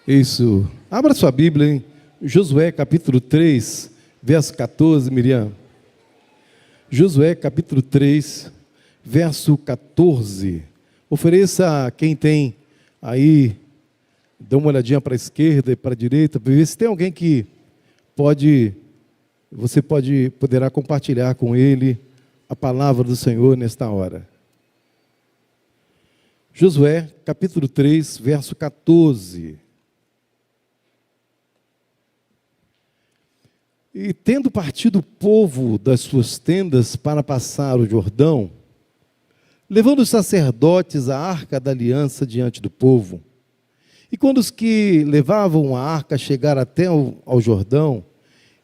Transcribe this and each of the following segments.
Isso. Abra sua Bíblia em Josué capítulo 3, verso 14, Miriam. Josué capítulo 3, verso 14. Ofereça a quem tem aí, dá uma olhadinha para a esquerda e para a direita, para ver se tem alguém que poderá compartilhar com ele a palavra do Senhor nesta hora. Josué capítulo 3, verso 14. E tendo partido o povo das suas tendas para passar o Jordão, levando os sacerdotes a arca da aliança diante do povo, e quando os que levavam a arca chegaram até ao Jordão,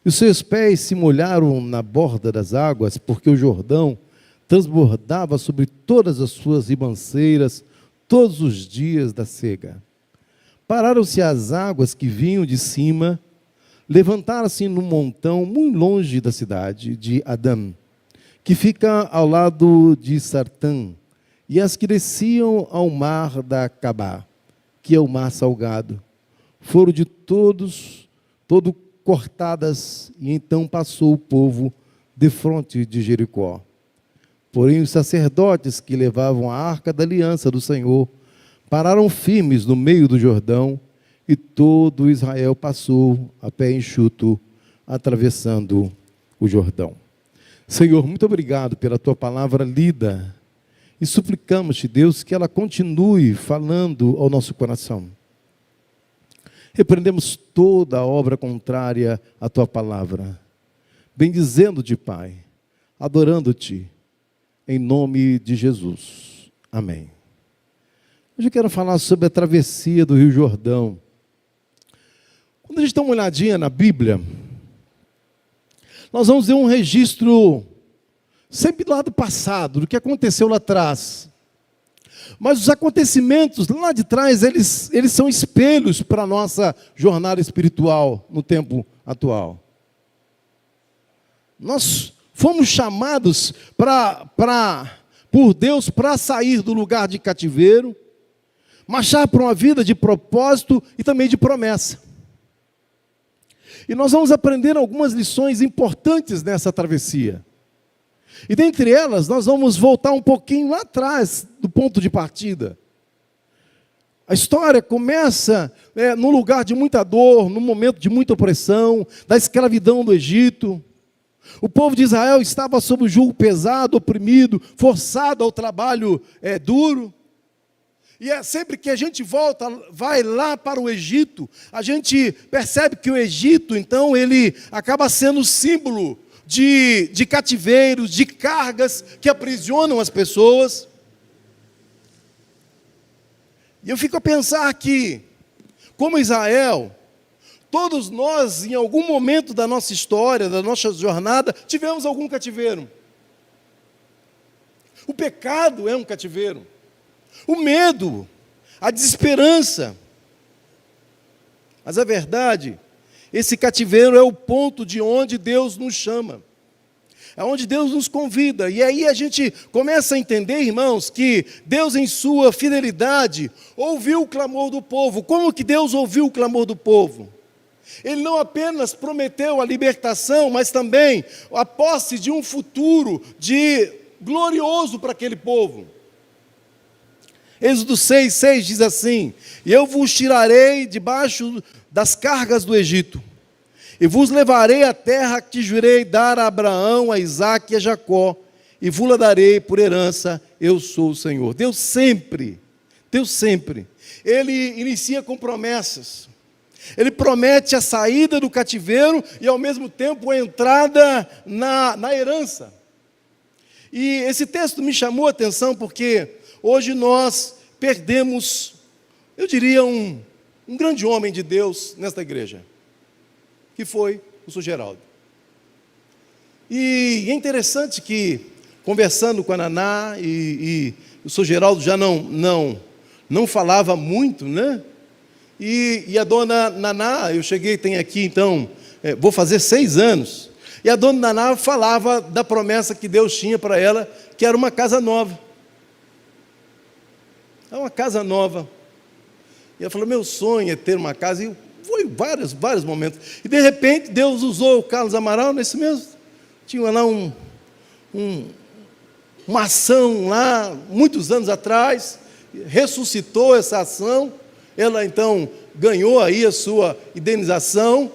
e os seus pés se molharam na borda das águas, porque o Jordão transbordava sobre todas as suas ribanceiras todos os dias da cega. Pararam-se as águas que vinham de cima, levantaram-se num montão muito longe da cidade de Adã, que fica ao lado de Sartã, e as que desciam ao mar da Acabá, que é o mar salgado, foram de todo cortadas, e então passou o povo defronte de Jericó. Porém os sacerdotes que levavam a arca da aliança do Senhor pararam firmes no meio do Jordão, e todo Israel passou a pé enxuto, atravessando o Jordão. Senhor, muito obrigado pela tua palavra lida, e suplicamos-te, Deus, que ela continue falando ao nosso coração. Repreendemos toda a obra contrária à tua palavra, bendizendo-te, Pai, adorando-te, em nome de Jesus. Amém. Hoje eu quero falar sobre a travessia do Rio Jordão. Quando a gente dá uma olhadinha na Bíblia, nós vamos ver um registro sempre lá do passado, do que aconteceu lá atrás. Mas os acontecimentos lá de trás, eles são espelhos para a nossa jornada espiritual no tempo atual. Nós fomos chamados por Deus para sair do lugar de cativeiro, marchar para uma vida de propósito e também de promessa. E nós vamos aprender algumas lições importantes nessa travessia. E dentre elas, nós vamos voltar um pouquinho lá atrás do ponto de partida. A história começa num lugar de muita dor, num momento de muita opressão, da escravidão do Egito. O povo de Israel estava sob o jugo pesado, oprimido, forçado ao trabalho duro. E sempre que a gente vai lá para o Egito, a gente percebe que o Egito, então, ele acaba sendo símbolo de cativeiros, de cargas que aprisionam as pessoas. E eu fico a pensar que, como Israel, todos nós, em algum momento da nossa história, da nossa jornada, tivemos algum cativeiro. O pecado é um cativeiro. O medo, a desesperança. Mas a verdade, esse cativeiro é o ponto de onde Deus nos chama. É onde Deus nos convida. E aí a gente começa a entender, irmãos, que Deus em sua fidelidade ouviu o clamor do povo. Como que Deus ouviu o clamor do povo? Ele não apenas prometeu a libertação, mas também a posse de um futuro glorioso para aquele povo. Êxodo 6,6 diz assim: e eu vos tirarei debaixo das cargas do Egito, e vos levarei à terra que jurei dar a Abraão, a Isaque e a Jacó, e vos-la darei por herança, eu sou o Senhor. Deus sempre, Ele inicia com promessas. Ele promete a saída do cativeiro e ao mesmo tempo a entrada na herança. E esse texto me chamou a atenção porque hoje nós perdemos, eu diria, um grande homem de Deus nesta igreja, que foi o Sr. Geraldo. E é interessante que, conversando com a Naná, e o Sr. Geraldo já não falava muito, né? E a dona Naná, eu cheguei, tem aqui então, vou fazer 6 anos, e a dona Naná falava da promessa que Deus tinha para ela, que era uma casa nova. É uma casa nova. E ela falou, meu sonho é ter uma casa. E foi vários momentos. E de repente, Deus usou o Carlos Amaral nesse mesmo. Tinha lá uma ação lá, muitos anos atrás, ressuscitou essa ação. Ela então ganhou aí a sua indenização.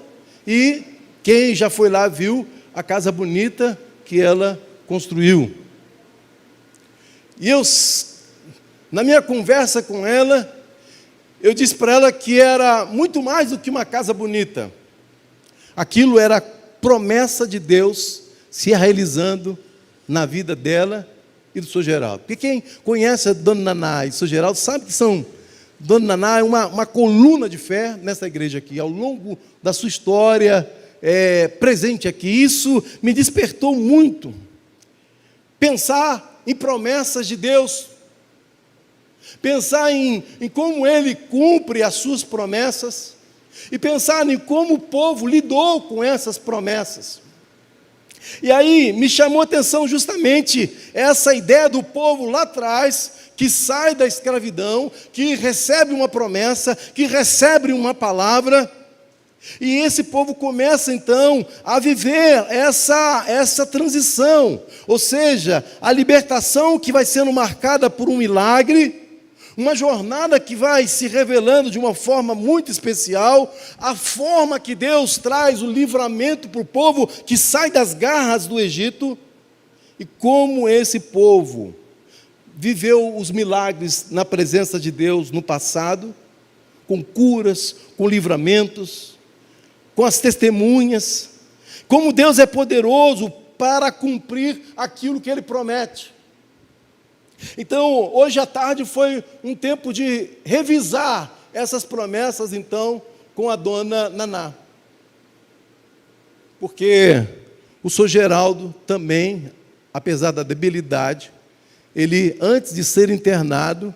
E quem já foi lá viu a casa bonita que ela construiu. E eu, na minha conversa com ela, eu disse para ela que era muito mais do que uma casa bonita. Aquilo era promessa de Deus se realizando na vida dela e do Sr. Geraldo. Porque quem conhece a Dona Naná e o Sr. Geraldo sabe que Dona Naná é uma coluna de fé nessa igreja aqui, ao longo da sua história presente aqui. Isso me despertou muito. Pensar em promessas de Deus, pensar em como Ele cumpre as suas promessas, e pensar em como o povo lidou com essas promessas. E aí me chamou a atenção justamente essa ideia do povo lá atrás, que sai da escravidão, que recebe uma promessa, que recebe uma palavra, e esse povo começa então a viver essa transição, ou seja, a libertação que vai sendo marcada por um milagre, uma jornada que vai se revelando de uma forma muito especial, a forma que Deus traz o livramento para o povo que sai das garras do Egito, e como esse povo viveu os milagres na presença de Deus no passado, com curas, com livramentos, com as testemunhas, como Deus é poderoso para cumprir aquilo que Ele promete. Então, hoje à tarde foi um tempo de revisar essas promessas, então, com a Dona Naná. Porque o Sr. Geraldo também, apesar da debilidade, ele, antes de ser internado,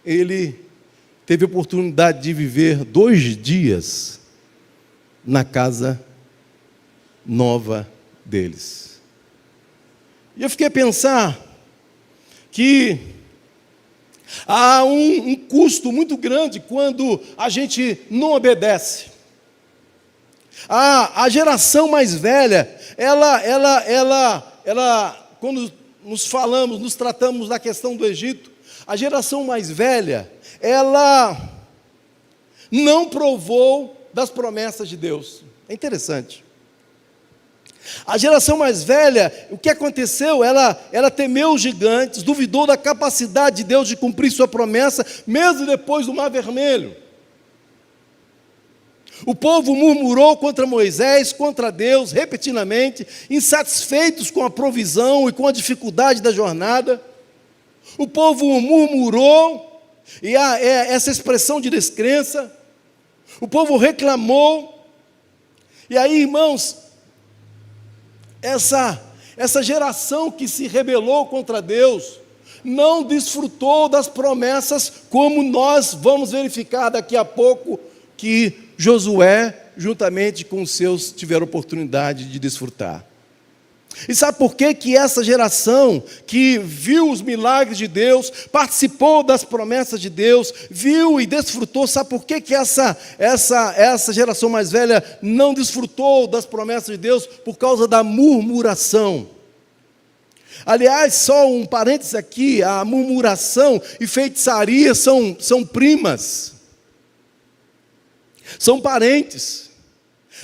ele teve a oportunidade de viver 2 dias na casa nova deles. E eu fiquei a pensar que há um custo muito grande quando a gente não obedece. A geração mais velha, ela, quando nos tratamos da questão do Egito, a geração mais velha, ela não provou das promessas de Deus. É interessante. A geração mais velha, o que aconteceu? Ela temeu os gigantes, duvidou da capacidade de Deus de cumprir sua promessa, mesmo depois do Mar Vermelho. O povo murmurou contra Moisés, contra Deus, repetidamente, insatisfeitos com a provisão e com a dificuldade da jornada. O povo murmurou, e há essa expressão de descrença. O povo reclamou. E aí, irmãos, essa geração que se rebelou contra Deus não desfrutou das promessas, como nós vamos verificar daqui a pouco que Josué, juntamente com os seus, tiveram oportunidade de desfrutar. E sabe por que essa geração que viu os milagres de Deus, participou das promessas de Deus, viu e desfrutou, sabe por que essa geração mais velha não desfrutou das promessas de Deus? Por causa da murmuração. Aliás, só um parênteses aqui, a murmuração e feitiçaria são primas, são parentes.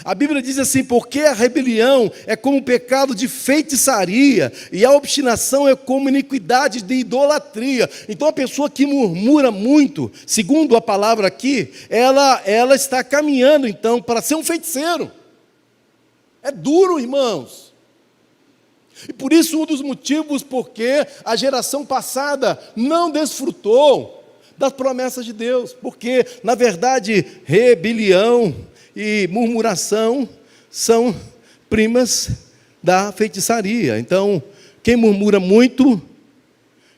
A Bíblia diz assim, porque a rebelião é como o pecado de feitiçaria, e a obstinação é como iniquidade de idolatria. Então a pessoa que murmura muito, segundo a palavra aqui, ela está caminhando então para ser um feiticeiro. É duro, irmãos. E por isso um dos motivos porque a geração passada não desfrutou das promessas de Deus, porque na verdade rebelião e murmuração são primas da feitiçaria. Então, quem murmura muito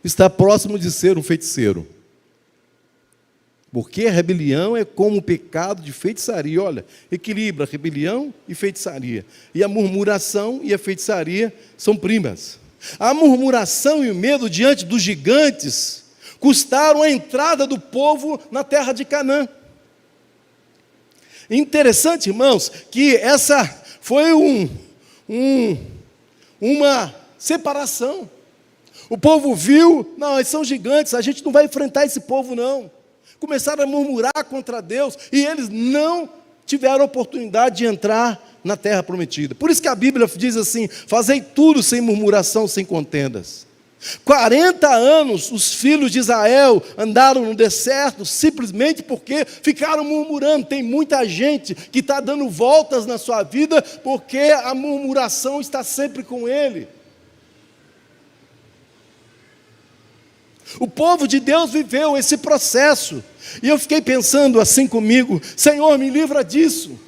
está próximo de ser um feiticeiro. Porque a rebelião é como o pecado de feitiçaria. Olha, equilibra rebelião e feitiçaria. E a murmuração e a feitiçaria são primas. A murmuração e o medo diante dos gigantes custaram a entrada do povo na terra de Canaã. Interessante, irmãos, que essa foi uma separação. O povo viu, não, eles são gigantes, a gente não vai enfrentar esse povo não. Começaram a murmurar contra Deus, e eles não tiveram oportunidade de entrar na terra prometida. Por isso que a Bíblia diz assim: fazei tudo sem murmuração, sem contendas. 40 anos os filhos de Israel andaram no deserto simplesmente porque ficaram murmurando. Tem muita gente que está dando voltas na sua vida porque a murmuração está sempre com ele. O povo de Deus viveu esse processo, e eu fiquei pensando assim comigo: Senhor, me livra disso.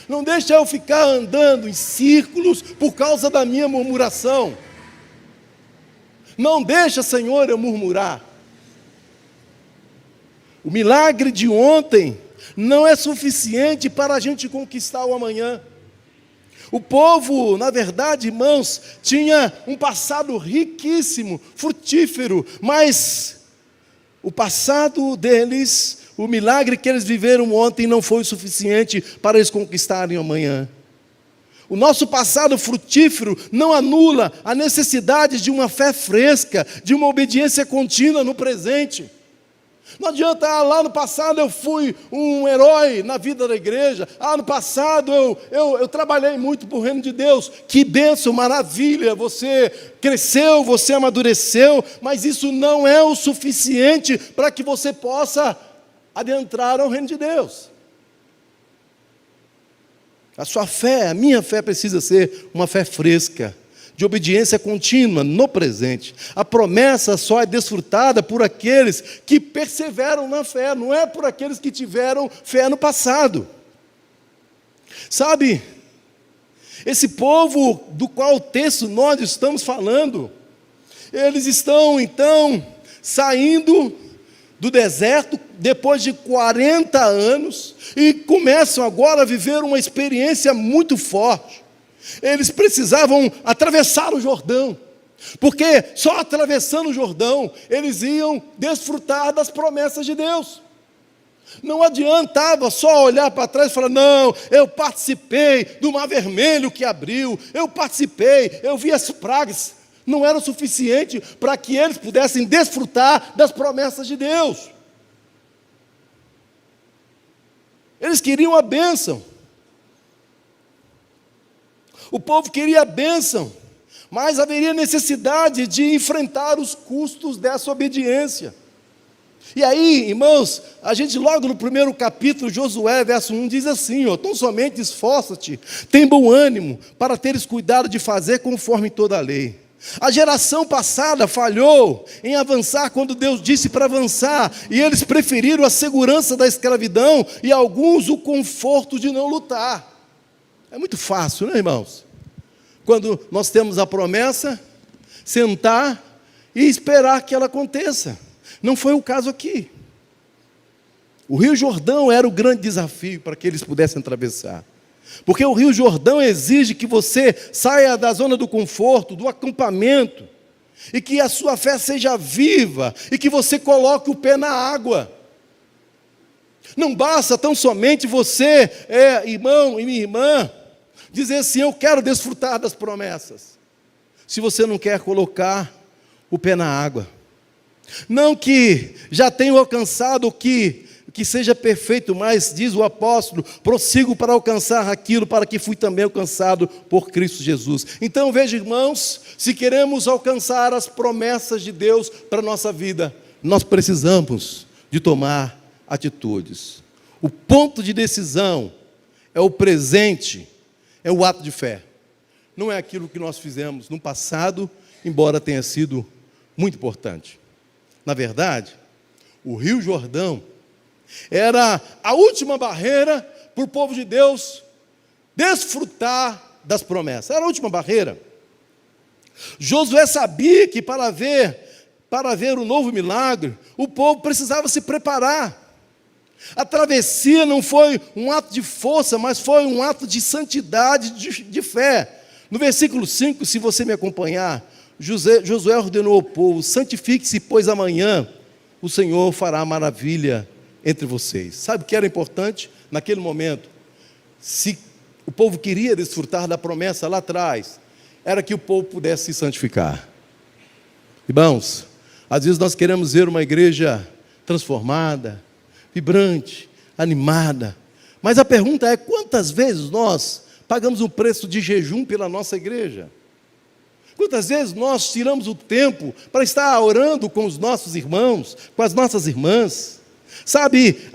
Não deixa eu ficar andando em círculos por causa da minha murmuração. Não deixa, Senhor, eu murmurar. O milagre de ontem não é suficiente para a gente conquistar o amanhã. O povo, na verdade, irmãos, tinha um passado riquíssimo, frutífero, mas o passado deles, o milagre que eles viveram ontem não foi o suficiente para eles conquistarem o amanhã. O nosso passado frutífero não anula a necessidade de uma fé fresca, de uma obediência contínua no presente. Não adianta, lá no passado eu fui um herói na vida da igreja, no passado eu trabalhei muito para o reino de Deus. Que bênção, maravilha, você cresceu, você amadureceu, mas isso não é o suficiente para que você possa adentrar ao reino de Deus. A sua fé, a minha fé precisa ser uma fé fresca, de obediência contínua no presente. A promessa só é desfrutada por aqueles que perseveram na fé, não é por aqueles que tiveram fé no passado. Sabe, esse povo do qual o texto nós estamos falando, eles estão então saindo do deserto depois de 40 anos e começam agora a viver uma experiência muito forte. Eles precisavam atravessar o Jordão, porque só atravessando o Jordão eles iam desfrutar das promessas de Deus. Não adiantava só olhar para trás e falar: não, eu participei do Mar Vermelho que abriu, eu participei, eu vi as pragas. Não era o suficiente para que eles pudessem desfrutar das promessas de Deus. Eles queriam a bênção. O povo queria a bênção, mas haveria necessidade de enfrentar os custos dessa obediência. E aí, irmãos, a gente logo no primeiro capítulo, Josué, verso 1, diz assim: tão somente esforça-te, tem bom ânimo, para teres cuidado de fazer conforme toda a lei. A geração passada falhou em avançar quando Deus disse para avançar, e eles preferiram a segurança da escravidão e alguns o conforto de não lutar. É muito fácil, né, irmãos? Quando nós temos a promessa, sentar e esperar que ela aconteça. Não foi o caso aqui. O Rio Jordão era o grande desafio para que eles pudessem atravessar. Porque o Rio Jordão exige que você saia da zona do conforto, do acampamento, e que a sua fé seja viva, e que você coloque o pé na água. Não basta tão somente você, irmão e minha irmã, dizer assim: eu quero desfrutar das promessas, se você não quer colocar o pé na água. Não que já tenha alcançado o que seja perfeito, mas, diz o apóstolo, prossigo para alcançar aquilo para que fui também alcançado por Cristo Jesus. Então veja, irmãos, se queremos alcançar as promessas de Deus para a nossa vida, nós precisamos de tomar atitudes. O ponto de decisão é o presente, é o ato de fé. Não é aquilo que nós fizemos no passado, embora tenha sido muito importante. Na verdade, o Rio Jordão era a última barreira para o povo de Deus desfrutar das promessas. Era a última barreira. Josué sabia que para ver o novo milagre, o povo precisava se preparar. A travessia não foi um ato de força, mas foi um ato de santidade, de fé. No versículo 5, se você me acompanhar, Josué ordenou ao povo: santifique-se, pois amanhã o Senhor fará maravilha entre vocês. Sabe o que era importante naquele momento? Se o povo queria desfrutar da promessa lá atrás, era que o povo pudesse se santificar. Irmãos, às vezes nós queremos ver uma igreja transformada, vibrante, animada, mas a pergunta é: quantas vezes nós pagamos um preço de jejum pela nossa igreja? Quantas vezes nós tiramos o tempo para estar orando com os nossos irmãos, com as nossas irmãs? Sabe,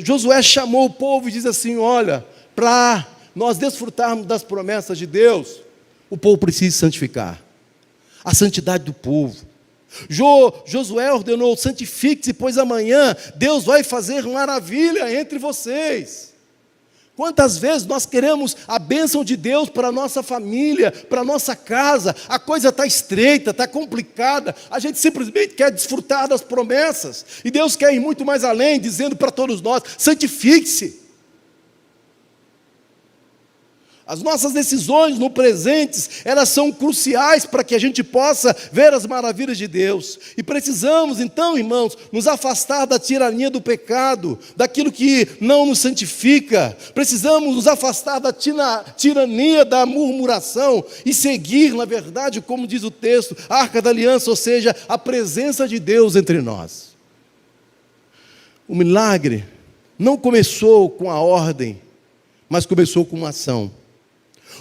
Josué chamou o povo e diz assim: olha, para nós desfrutarmos das promessas de Deus, o povo precisa se santificar. A santidade do povo. Josué ordenou: santifique-se, pois amanhã Deus vai fazer maravilha entre vocês. Quantas vezes nós queremos a bênção de Deus para a nossa família, para a nossa casa, a coisa está estreita, está complicada, a gente simplesmente quer desfrutar das promessas, e Deus quer ir muito mais além, dizendo para todos nós: santifique-se. As nossas decisões no presente, elas são cruciais para que a gente possa ver as maravilhas de Deus. E precisamos então, irmãos, nos afastar da tirania do pecado, daquilo que não nos santifica. Precisamos nos afastar da tirania da murmuração e seguir, na verdade, como diz o texto, a Arca da Aliança, ou seja, a presença de Deus entre nós. O milagre não começou com a ordem, mas começou com uma ação.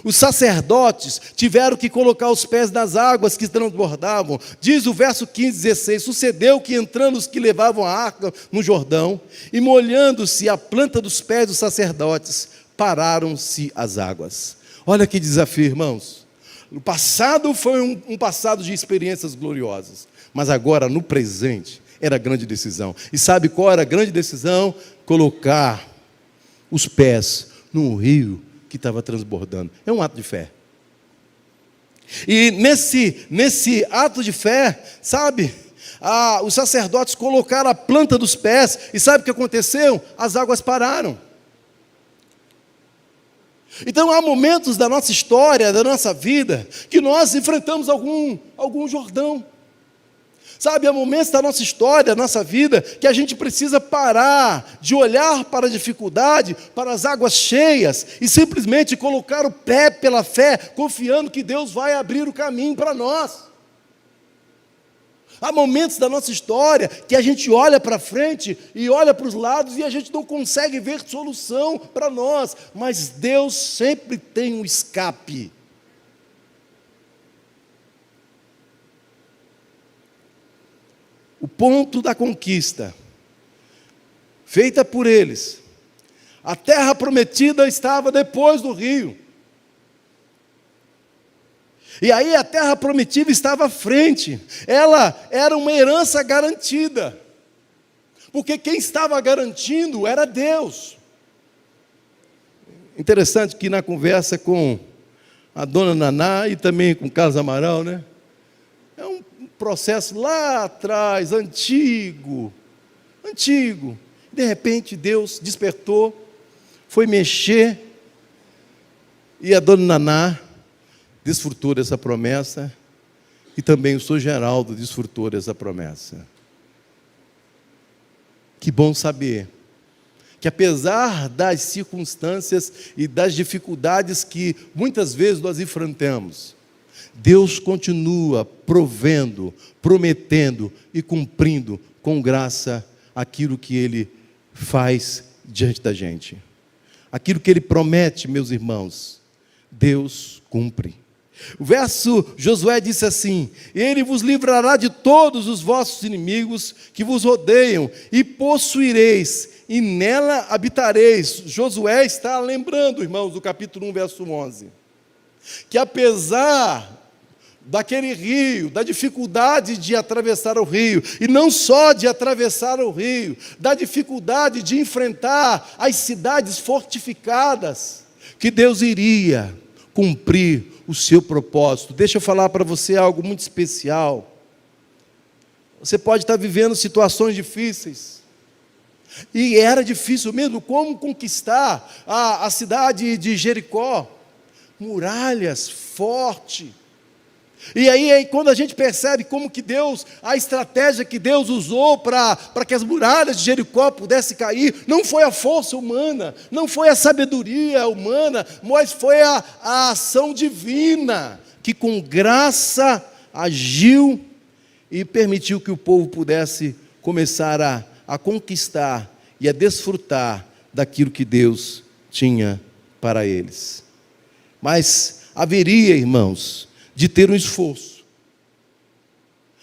Os sacerdotes tiveram que colocar os pés nas águas que transbordavam. Diz o verso 15, 16: sucedeu que entrando os que levavam a arca no Jordão, e molhando-se a planta dos pés dos sacerdotes, pararam-se as águas. Olha que desafio, irmãos. O passado foi um passado de experiências gloriosas, mas agora, no presente, era a grande decisão. E sabe qual era a grande decisão? Colocar os pés num rio que estava transbordando. É um ato de fé. E nesse ato de fé, sabe, os sacerdotes colocaram a planta dos pés, e sabe o que aconteceu? As águas pararam. Então há momentos da nossa história, da nossa vida, que nós enfrentamos algum Jordão. Sabe, há momentos da nossa história, da nossa vida, que a gente precisa parar de olhar para a dificuldade, para as águas cheias, e simplesmente colocar o pé pela fé, confiando que Deus vai abrir o caminho para nós. Há momentos da nossa história que a gente olha para frente e olha para os lados e a gente não consegue ver solução para nós, mas Deus sempre tem um escape. O ponto da conquista, feita por eles, a terra prometida estava depois do rio. E aí a terra prometida estava à frente. Ela era uma herança garantida, porque quem estava garantindo era Deus. Interessante que na conversa com a dona Naná e também com o Carlos Amaral, né? É um processo lá atrás, antigo. De repente Deus despertou, foi mexer, e a dona Naná desfrutou dessa promessa, e também o senhor Geraldo desfrutou dessa promessa. Que bom saber que, apesar das circunstâncias e das dificuldades que muitas vezes nós enfrentamos, Deus continua provendo, prometendo e cumprindo com graça aquilo que Ele faz diante da gente. Aquilo que Ele promete, meus irmãos, Deus cumpre. O verso Josué disse assim: Ele vos livrará de todos os vossos inimigos que vos rodeiam, e possuireis, e nela habitareis. Josué está lembrando, irmãos, do capítulo 1, verso 11, que apesar daquele rio, da dificuldade de atravessar o rio, e não só de atravessar o rio, da dificuldade de enfrentar as cidades fortificadas, que Deus iria cumprir o seu propósito. Deixa eu falar para você algo muito especial. Você pode estar vivendo situações difíceis, e era difícil mesmo. Como conquistar a cidade de Jericó? Muralhas fortes, E aí quando a gente percebe como que Deus, a estratégia que Deus usou para que as muralhas de Jericó pudessem cair, não foi a força humana, não foi a sabedoria humana, mas foi a ação divina, que com graça agiu e permitiu que o povo pudesse começar a conquistar e a desfrutar daquilo que Deus tinha para eles. Mas haveria, irmãos, de ter um esforço.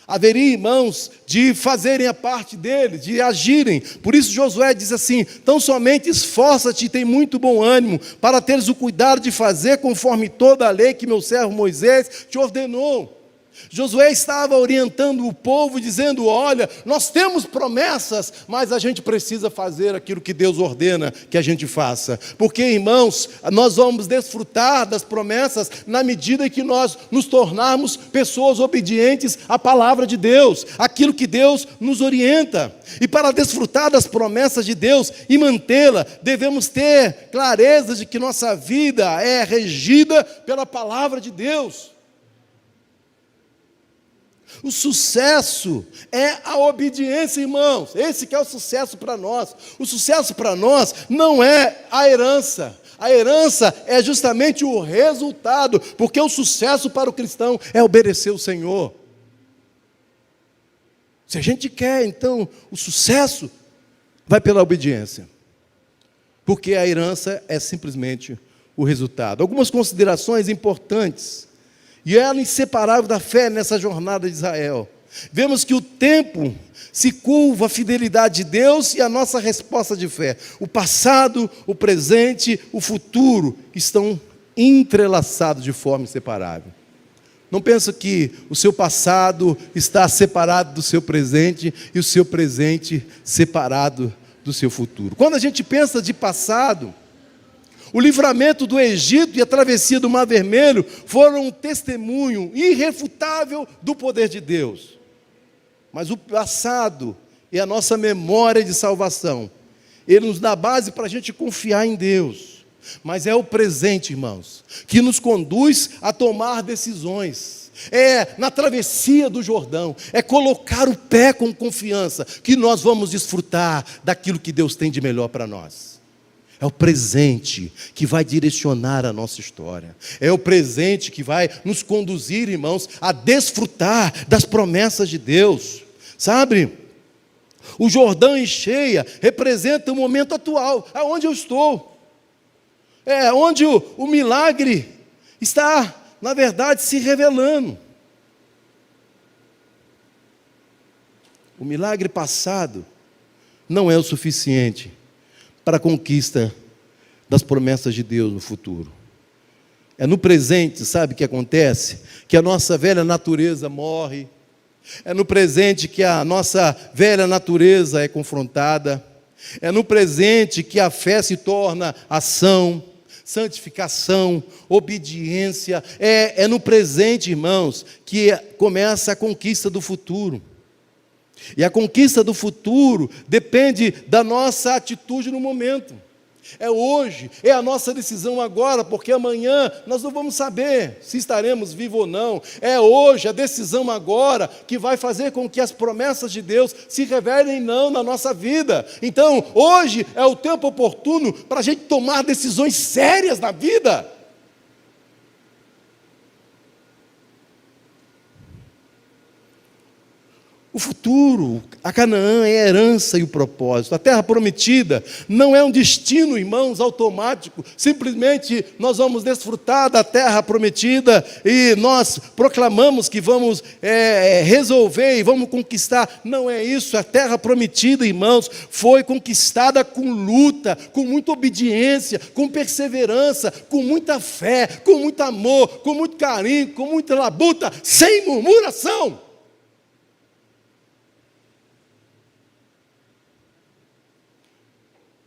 Haveria, irmãos, de fazerem a parte deles, de agirem. Por isso Josué diz assim: tão somente esforça-te e tem muito bom ânimo, para teres o cuidado de fazer conforme toda a lei que meu servo Moisés te ordenou. Josué estava orientando o povo, dizendo: olha, nós temos promessas, mas a gente precisa fazer aquilo que Deus ordena que a gente faça, porque, irmãos, nós vamos desfrutar das promessas na medida em que nós nos tornarmos pessoas obedientes à palavra de Deus, aquilo que Deus nos orienta. E para desfrutar das promessas de Deus e mantê-la, devemos ter clareza de que nossa vida é regida pela palavra de Deus. O sucesso é a obediência, irmãos. Esse que é o sucesso para nós. O sucesso para nós não é a herança. A herança é justamente o resultado, porque o sucesso para o cristão é obedecer o Senhor. Se a gente quer, então, o sucesso, vai pela obediência. Porque a herança é simplesmente o resultado. Algumas considerações importantes. E ela é inseparável da fé nessa jornada de Israel. Vemos que o tempo se curva a fidelidade de Deus e a nossa resposta de fé. O passado, o presente, o futuro estão entrelaçados de forma inseparável. Não pensa que o seu passado está separado do seu presente e o seu presente separado do seu futuro. Quando a gente pensa de passado, o livramento do Egito e a travessia do Mar Vermelho foram um testemunho irrefutável do poder de Deus. Mas o passado e a nossa memória de salvação, ele nos dá base para a gente confiar em Deus. Mas é o presente, irmãos, que nos conduz a tomar decisões. É na travessia do Jordão, é colocar o pé com confiança, que nós vamos desfrutar daquilo que Deus tem de melhor para nós. É o presente que vai direcionar a nossa história. É o presente que vai nos conduzir, irmãos, a desfrutar das promessas de Deus. Sabe? O Jordão em cheia representa o momento atual, aonde eu estou. É onde o milagre está, na verdade, se revelando. O milagre passado não é o suficiente para a conquista das promessas de Deus no futuro. É no presente, sabe o que acontece? Que a nossa velha natureza morre. É no presente que a nossa velha natureza é confrontada. É no presente que a fé se torna ação, santificação, obediência. É no presente, irmãos, que começa a conquista do futuro. E a conquista do futuro depende da nossa atitude no momento. É hoje, é a nossa decisão agora, porque amanhã nós não vamos saber se estaremos vivos ou não. É hoje, a decisão agora, que vai fazer com que as promessas de Deus se revelem não na nossa vida. Então, hoje é o tempo oportuno para a gente tomar decisões sérias na vida. O futuro, a Canaã é a herança e o propósito. A terra prometida não é um destino, irmãos, automático. Simplesmente nós vamos desfrutar da terra prometida e nós proclamamos que vamos resolver e vamos conquistar. Não é isso. A terra prometida, irmãos, foi conquistada com luta, com muita obediência, com perseverança, com muita fé, com muito amor, com muito carinho, com muita labuta, sem murmuração.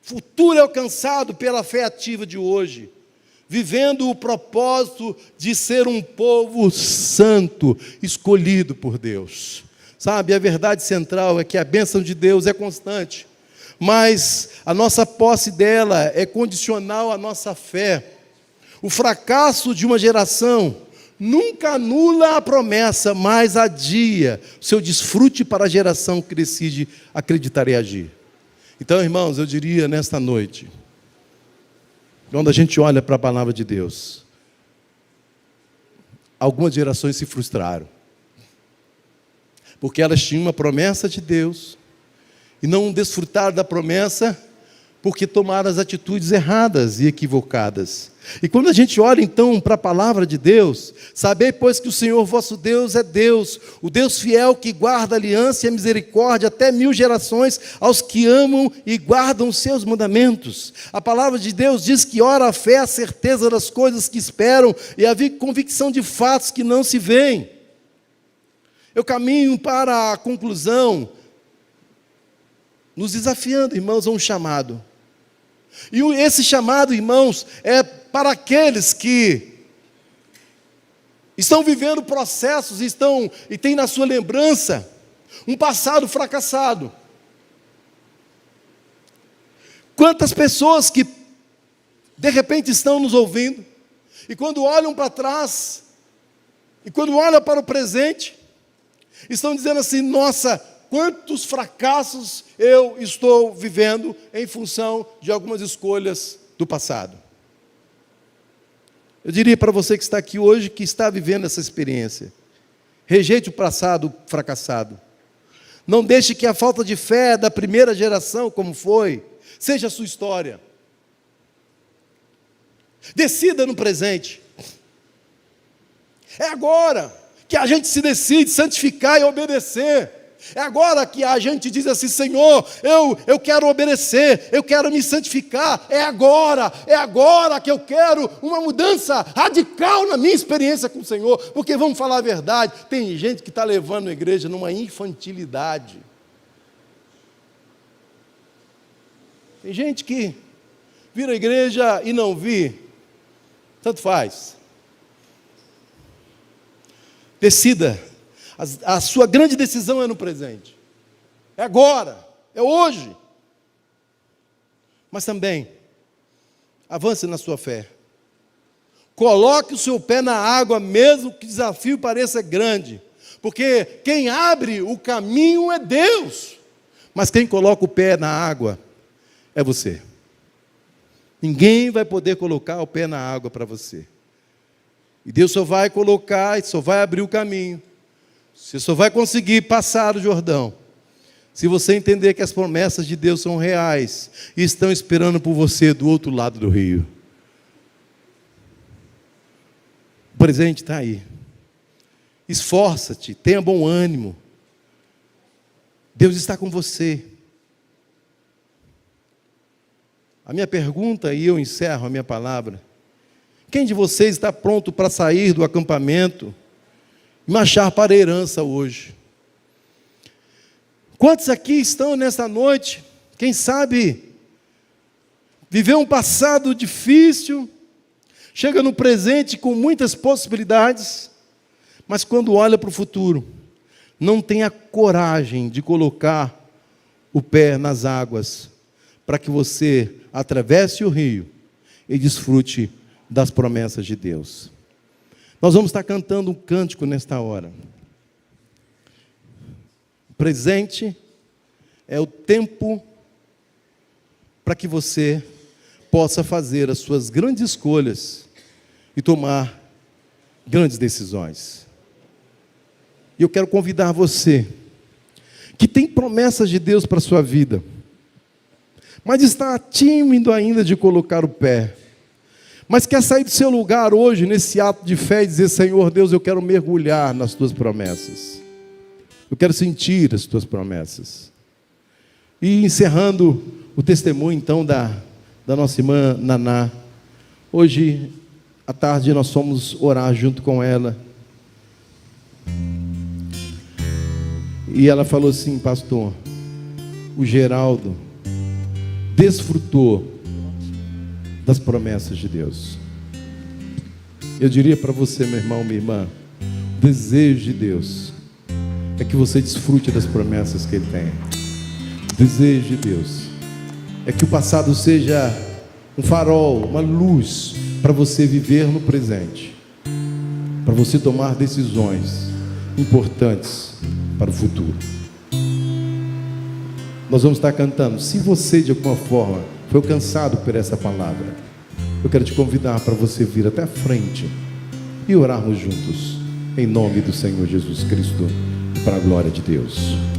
Futuro é alcançado pela fé ativa de hoje, vivendo o propósito de ser um povo santo, escolhido por Deus. Sabe, a verdade central é que a bênção de Deus é constante, mas a nossa posse dela é condicional à nossa fé. O fracasso de uma geração nunca anula a promessa, mas adia seu desfrute para a geração que decide acreditar e agir. Então, irmãos, eu diria nesta noite, quando a gente olha para a palavra de Deus, algumas gerações se frustraram, porque elas tinham uma promessa de Deus, e não desfrutaram da promessa, porque tomaram as atitudes erradas e equivocadas. E quando a gente olha então para a palavra de Deus, sabei pois que o Senhor vosso Deus é Deus, o Deus fiel que guarda a aliança e a misericórdia até 1000 gerações aos que amam e guardam os seus mandamentos. A palavra de Deus diz que ora a fé é a certeza das coisas que esperam e a convicção de fatos que não se veem. Eu caminho para a conclusão, nos desafiando, irmãos, a um chamado. E esse chamado, irmãos, é para aqueles que estão vivendo processos e têm na sua lembrança um passado fracassado. Quantas pessoas que de repente estão nos ouvindo e quando olham para trás e quando olham para o presente, estão dizendo assim: nossa, quantos fracassos eu estou vivendo em função de algumas escolhas do passado. Eu diria para você que está aqui hoje, que está vivendo essa experiência: rejeite o passado fracassado. Não deixe que a falta de fé da primeira geração, como foi, seja a sua história. Decida no presente. É agora que a gente se decide santificar e obedecer. É agora que a gente diz assim: Senhor, eu quero obedecer, eu quero me santificar. É agora que eu quero uma mudança radical na minha experiência com o Senhor. Porque vamos falar a verdade, tem gente que está levando a igreja numa infantilidade. Tem gente que vira a igreja e não vi, tanto faz. Decida. A sua grande decisão é no presente. É agora, é hoje. Mas também, avance na sua fé. Coloque o seu pé na água, mesmo que o desafio pareça grande. Porque quem abre o caminho é Deus. Mas quem coloca o pé na água é você. Ninguém vai poder colocar o pé na água para você. E Deus só vai colocar, só vai abrir o caminho. Você só vai conseguir passar o Jordão se você entender que as promessas de Deus são reais e estão esperando por você do outro lado do rio. O presente está aí. Esforça-te, tenha bom ânimo. Deus está com você. A minha pergunta, e eu encerro a minha palavra: quem de vocês está pronto para sair do acampamento e marchar para a herança hoje? Quantos aqui estão nessa noite, quem sabe, viveu um passado difícil, chega no presente com muitas possibilidades, mas quando olha para o futuro, não tem a coragem de colocar o pé nas águas, para que você atravesse o rio e desfrute das promessas de Deus. Nós vamos estar cantando um cântico nesta hora. O presente é o tempo para que você possa fazer as suas grandes escolhas e tomar grandes decisões. E eu quero convidar você, que tem promessas de Deus para a sua vida, mas está tímido ainda de colocar o pé, mas quer sair do seu lugar hoje, nesse ato de fé, e dizer: Senhor Deus, eu quero mergulhar nas tuas promessas. Eu quero sentir as tuas promessas. E encerrando o testemunho, então, da nossa irmã Naná. Hoje, à tarde, nós fomos orar junto com ela. E ela falou assim: pastor, o Geraldo desfrutou das promessas de Deus. Eu diria para você, meu irmão, minha irmã, o desejo de Deus é que você desfrute das promessas que Ele tem. O desejo de Deus é que o passado seja um farol, uma luz para você viver no presente. para você tomar decisões importantes para o futuro. Nós vamos estar cantando. Se você de alguma forma foi alcançado por essa palavra, eu quero te convidar para você vir até a frente e orarmos juntos, em nome do Senhor Jesus Cristo, para a glória de Deus.